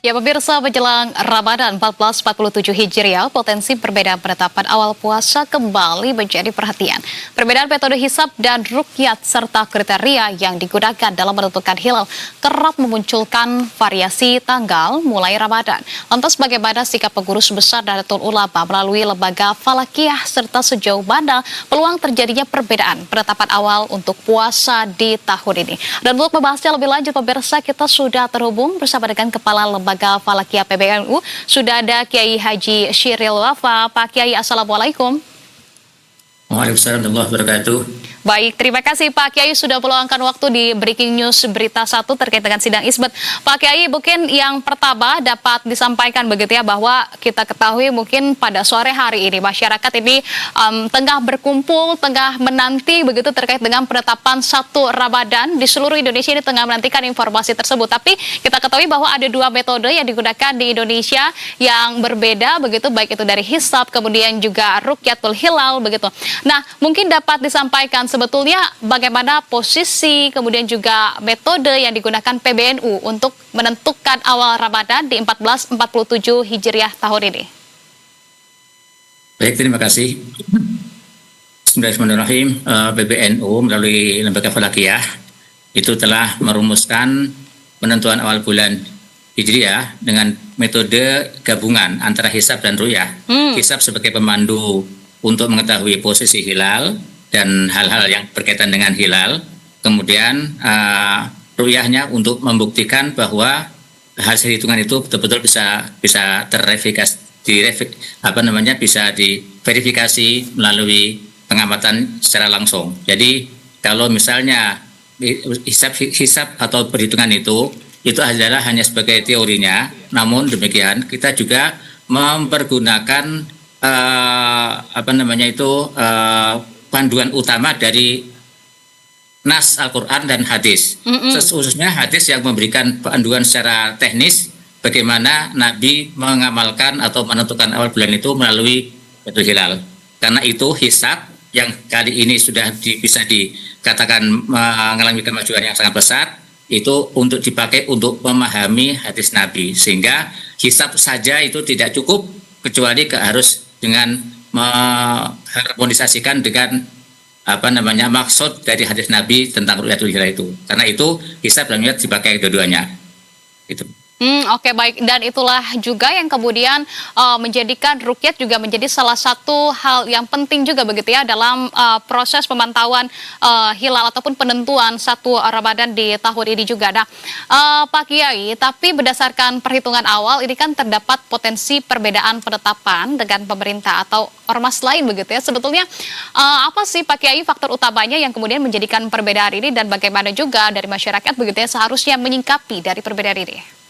Ya pemirsa, menjelang Ramadan 1447 Hijriah, potensi perbedaan penetapan awal puasa kembali menjadi perhatian. Perbedaan metode hisab dan ruqyat serta kriteria yang digunakan dalam menentukan hilal kerap memunculkan variasi tanggal mulai Ramadan. Lantas bagaimana sikap pengurus besar Nahdlatul Ulama melalui lembaga Falakiyah serta sejauh mana peluang terjadinya perbedaan penetapan awal untuk puasa di tahun ini. Dan untuk membahasnya lebih lanjut pemirsa, kita sudah terhubung bersama dengan Kepala Lembaga Falakiyah PBNU, sudah ada Kiai Haji Syiril Wafa. Pak Kiai, Assalamualaikum. Waalaikumsalam warahmatullahi wabarakatuh. Baik, terima kasih Pak Kiai sudah meluangkan waktu di Breaking News Berita 1 terkait dengan sidang isbat. Pak Kiai, mungkin yang pertama dapat disampaikan begitu ya, bahwa kita ketahui mungkin pada sore hari ini masyarakat ini tengah berkumpul, tengah menanti begitu terkait dengan penetapan 1 Ramadan. Di seluruh Indonesia ini tengah menantikan informasi tersebut. Tapi kita ketahui bahwa ada 2 metode yang digunakan di Indonesia yang berbeda begitu, baik itu dari hisab kemudian juga ruqyatul hilal begitu. Nah, mungkin dapat disampaikan sebetulnya bagaimana posisi kemudian juga metode yang digunakan PBNU untuk menentukan awal Ramadan di 1447 Hijriah tahun ini. Baik, terima kasih. Bismillahirrahmanirrahim. PBNU melalui Lembaga Falakiyah itu telah merumuskan penentuan awal bulan Hijriah dengan metode gabungan antara hisab dan ru'yah. Hisab sebagai pemandu untuk mengetahui posisi hilal dan hal-hal yang berkaitan dengan hilal, kemudian ru'yahnya untuk membuktikan bahwa hasil hitungan itu betul-betul bisa terverifikasi, bisa diverifikasi melalui pengamatan secara langsung. Jadi kalau misalnya hisab atau perhitungan itu adalah hanya sebagai teorinya, namun demikian kita juga mempergunakan panduan utama dari nas Al-Quran dan hadis. Khususnya hadis yang memberikan panduan secara teknis bagaimana Nabi mengamalkan atau menentukan awal bulan itu melalui metode hilal. Karena itu hisab yang kali ini sudah bisa dikatakan mengalami kemajuan yang sangat besar, itu untuk dipakai untuk memahami hadis Nabi. Sehingga hisab saja itu tidak cukup, kecuali harus dengan mengharmonisasikan dengan maksud dari hadis Nabi tentang ru'yatul hilal itu. Karena itu hisab dan ru'yat dipakai dua-duanya. Itu. Oke, baik, dan itulah juga yang kemudian menjadikan ruqyat juga menjadi salah satu hal yang penting juga begitu ya dalam proses pemantauan hilal ataupun penentuan 1 Ramadan di tahun ini juga. Nah, Pak Kiai, tapi berdasarkan perhitungan awal ini kan terdapat potensi perbedaan penetapan dengan pemerintah atau ormas lain begitu ya. Sebetulnya apa sih Pak Kiai faktor utamanya yang kemudian menjadikan perbedaan ini, dan bagaimana juga dari masyarakat begitu ya seharusnya menyingkapi dari perbedaan ini?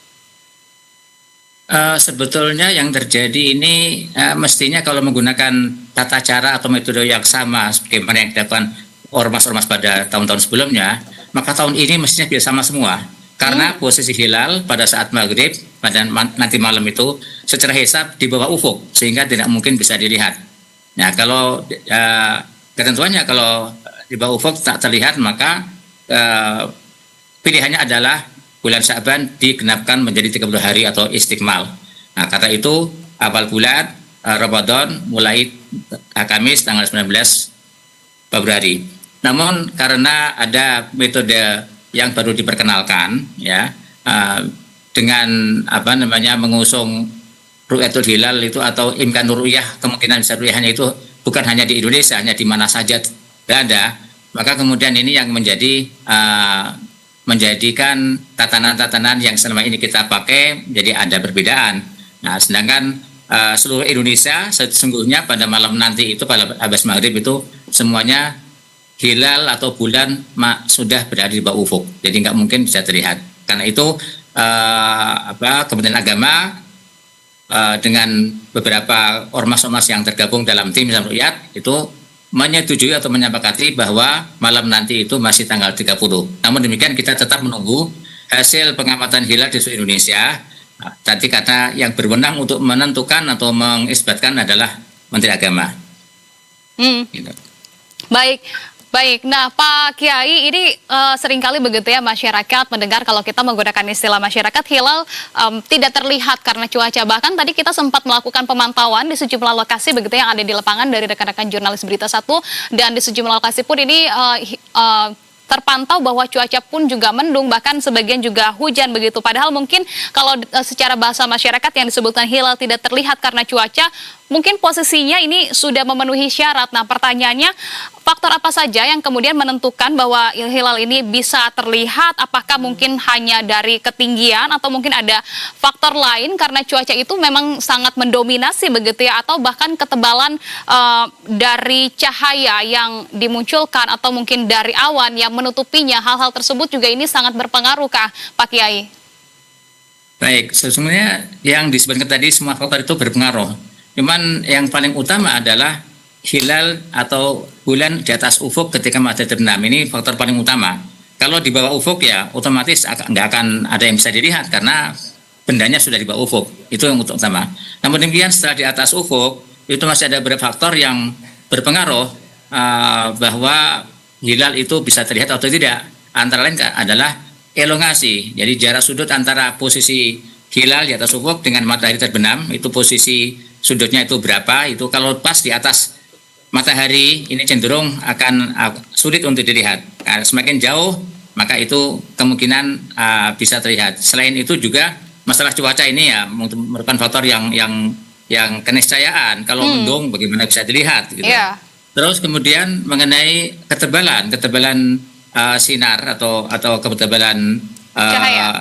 Sebetulnya yang terjadi ini mestinya kalau menggunakan tata cara atau metode yang sama sebagaimana yang dilakukan ormas-ormas pada tahun-tahun sebelumnya, maka tahun ini mestinya bisa sama semua. Karena posisi hilal pada saat maghrib dan nanti malam itu secara hisab di bawah ufuk, sehingga tidak mungkin bisa dilihat. Nah, kalau ketentuannya kalau di bawah ufuk tak terlihat, maka pilihannya adalah bulan Sya'ban digenapkan menjadi 30 hari atau istikmal. Nah, karena itu awal bulan Ramadan mulai Kamis tanggal 19 Februari. Namun karena ada metode yang baru diperkenalkan ya, dengan mengusung ru'yatul hilal itu atau imkanur ru'yah, kemungkinan bisa ru'yahnya itu bukan hanya di Indonesia, hanya di mana saja ada, maka kemudian ini yang menjadikan tatanan-tatanan yang selama ini kita pakai jadi ada perbedaan. Nah, sedangkan seluruh Indonesia sesungguhnya pada malam nanti itu pada habis maghrib itu semuanya hilal atau bulan sudah berada di bawah ufuk, jadi nggak mungkin bisa terlihat. Karena itu Kementerian Agama dengan beberapa ormas-ormas yang tergabung dalam tim Hisab Ruqyat itu menyetujui atau menyepakati bahwa malam nanti itu masih tanggal 30. Namun demikian kita tetap menunggu hasil pengamatan hilal di seluruh Indonesia. Nah, tadi kata yang berwenang untuk menentukan atau mengisbatkan adalah Menteri Agama. Baik, Baik, nah Pak Kiai, ini seringkali begitu ya masyarakat mendengar kalau kita menggunakan istilah masyarakat hilal tidak terlihat karena cuaca. Bahkan tadi kita sempat melakukan pemantauan di sejumlah lokasi begitu yang ada di lapangan dari rekan-rekan jurnalis Berita Satu, dan di sejumlah lokasi pun ini terpantau bahwa cuaca pun juga mendung, bahkan sebagian juga hujan begitu. Padahal mungkin kalau secara bahasa masyarakat yang disebutkan hilal tidak terlihat karena cuaca, mungkin posisinya ini sudah memenuhi syarat. Nah, pertanyaannya, faktor apa saja yang kemudian menentukan bahwa hilal ini bisa terlihat? Apakah mungkin hanya dari ketinggian atau mungkin ada faktor lain karena cuaca itu memang sangat mendominasi begitu ya, atau bahkan ketebalan dari cahaya yang dimunculkan atau mungkin dari awan yang menutupinya, hal-hal tersebut juga ini sangat berpengaruh kah, Pak Kiai? Baik, sesungguhnya yang disebutkan tadi semua faktor itu berpengaruh. Cuman yang paling utama adalah hilal atau bulan di atas ufuk ketika matahari terbenam. Ini faktor paling utama. Kalau di bawah ufuk ya otomatis nggak akan ada yang bisa dilihat karena bendanya sudah di bawah ufuk. Itu yang utama. Namun demikian setelah di atas ufuk itu masih ada beberapa faktor yang berpengaruh bahwa hilal itu bisa terlihat atau tidak. Antara lain adalah elongasi. Jadi jarak sudut antara posisi hilal di atas ufuk dengan matahari terbenam, itu posisi sudutnya itu berapa. Itu kalau pas di atas matahari ini cenderung akan sulit untuk dilihat. Semakin jauh maka itu kemungkinan bisa terlihat. Selain itu juga masalah cuaca ini ya merupakan faktor yang keniscayaan. Kalau mendung bagaimana bisa dilihat gitu. Yeah. Terus kemudian mengenai ketebalan sinar atau ketebalan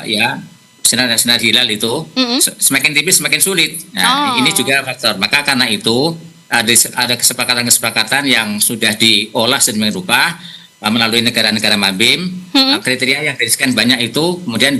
ya sinar hilal itu semakin tipis semakin sulit. Nah, ini juga faktor. Maka karena itu ada kesepakatan yang sudah diolah sedemikian rupa melalui negara-negara Mabim. Kriteria yang diriskan banyak itu kemudian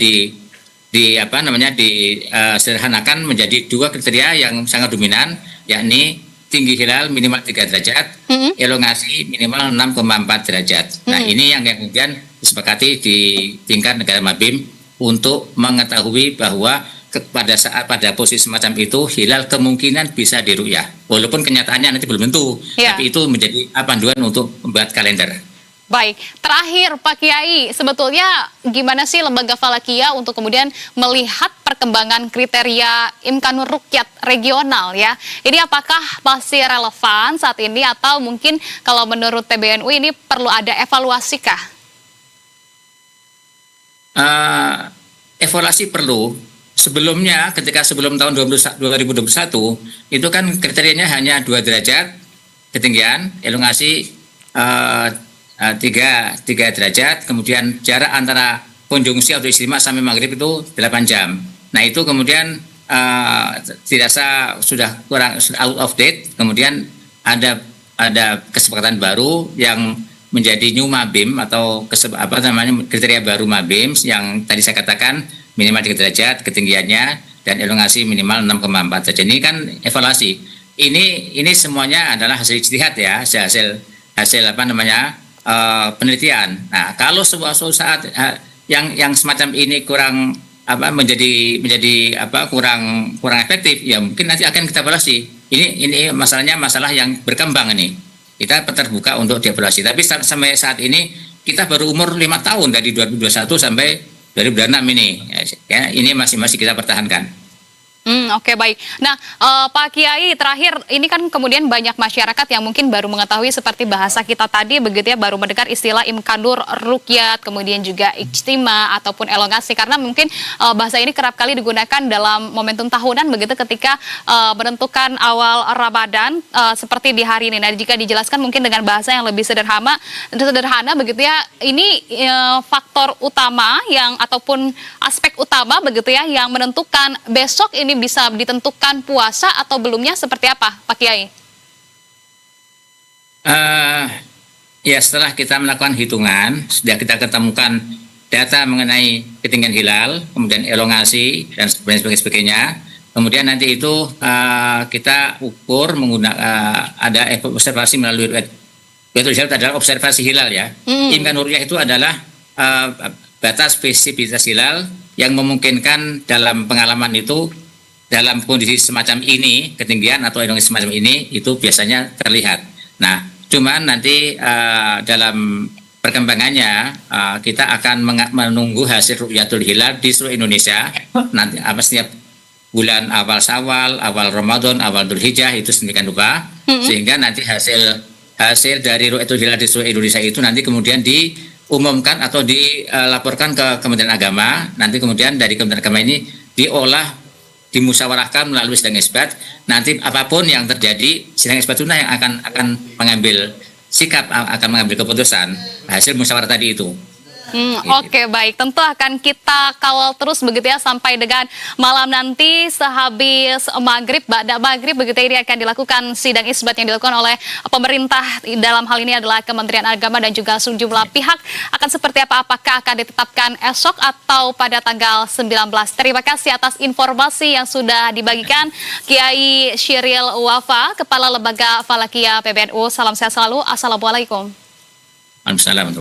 disederhanakan menjadi dua kriteria yang sangat dominan, yakni tinggi hilal minimal 3 derajat, elongasi minimal 6,4 derajat. Nah, ini yang kemudian disepakati di tingkat negara Mabim untuk mengetahui bahwa pada posisi semacam itu hilal kemungkinan bisa diru'yah. Walaupun kenyataannya nanti belum tentu, tapi itu menjadi panduan untuk membuat kalender. Baik, terakhir Pak Kiai, sebetulnya gimana sih Lembaga Falakia untuk kemudian melihat perkembangan kriteria Imkanur Ruqyat regional ya? Ini apakah masih relevan saat ini atau mungkin kalau menurut PBNU ini perlu ada evaluasi kah? Evaluasi perlu. Sebelumnya, sebelum tahun 2021, itu kan kriterianya hanya 2 derajat ketinggian, elongasi 3 derajat, kemudian jarak antara konjungsi atau istimewa sampai maghrib itu 8 jam. Nah, itu kemudian dirasa sudah kurang out of date. Kemudian ada kesepakatan baru yang menjadi new Mabim atau kriteria baru Mabim yang tadi saya katakan minimal 3 derajat ketinggiannya dan elongasi minimal 6,4 derajat. Ini kan evaluasi. Ini semuanya adalah hasil ijtihad ya, hasil penelitian. Nah, kalau suatu saat yang semacam ini kurang kurang efektif, ya mungkin nanti akan kita evaluasi. Ini masalah yang berkembang ini. Kita terbuka untuk dievaluasi. Tapi sampai saat ini kita baru umur 5 tahun dari 2021 sampai 2026 ini. Ya, ini masih kita pertahankan. Oke, baik. Nah, Pak Kiai, terakhir ini kan kemudian banyak masyarakat yang mungkin baru mengetahui seperti bahasa kita tadi begitu ya, baru mendengar istilah Imkanur Ruqyat, kemudian juga ijtima ataupun elongasi, karena mungkin bahasa ini kerap kali digunakan dalam momentum tahunan begitu ketika menentukan awal Ramadan seperti di hari ini. Nah, jika dijelaskan mungkin dengan bahasa yang lebih sederhana begitu ya, ini faktor utama yang ataupun aspek utama begitu ya yang menentukan besok ini bisa ditentukan puasa atau belumnya seperti apa, Pak Kiai? Ya, setelah kita melakukan hitungan, sudah kita ketemukan data mengenai ketinggian hilal, kemudian elongasi dan sebagainya. Kemudian nanti itu kita ukur menggunakan ada observasi melalui Betul, adalah observasi hilal ya. Imkanur Ruqyat itu adalah batas visibilitas hilal yang memungkinkan dalam pengalaman itu dalam kondisi semacam ini, ketinggian atau elongasi semacam ini itu biasanya terlihat. Nah, Cuman nanti dalam perkembangannya kita akan menunggu hasil Ru'yatul Hilal di seluruh Indonesia. Nanti setiap bulan awal Syawal, awal Ramadan, awal Dzulhijjah itu sedemikian rupa, sehingga nanti hasil dari Ru'yatul Hilal di seluruh Indonesia itu nanti kemudian diumumkan atau dilaporkan ke Kementerian Agama. Nanti kemudian dari Kementerian Agama ini diolah, dimusyawarahkan melalui sidang isbat. Nanti apapun yang terjadi, sidang isbat itu yang akan mengambil sikap, akan mengambil keputusan hasil musyawarah tadi itu. Oke, baik. Tentu akan kita kawal terus begitu ya sampai dengan malam nanti sehabis maghrib, ba'da maghrib begitu ini akan dilakukan sidang isbat yang dilakukan oleh pemerintah, dalam hal ini adalah Kementerian Agama dan juga sejumlah pihak. Akan seperti apa? Apakah akan ditetapkan esok atau pada tanggal 19? Terima kasih atas informasi yang sudah dibagikan Kiai Syiril Wafa, Kepala Lembaga Falakiyah PBNU. Salam sehat selalu. Assalamualaikum. Waalaikumsalam.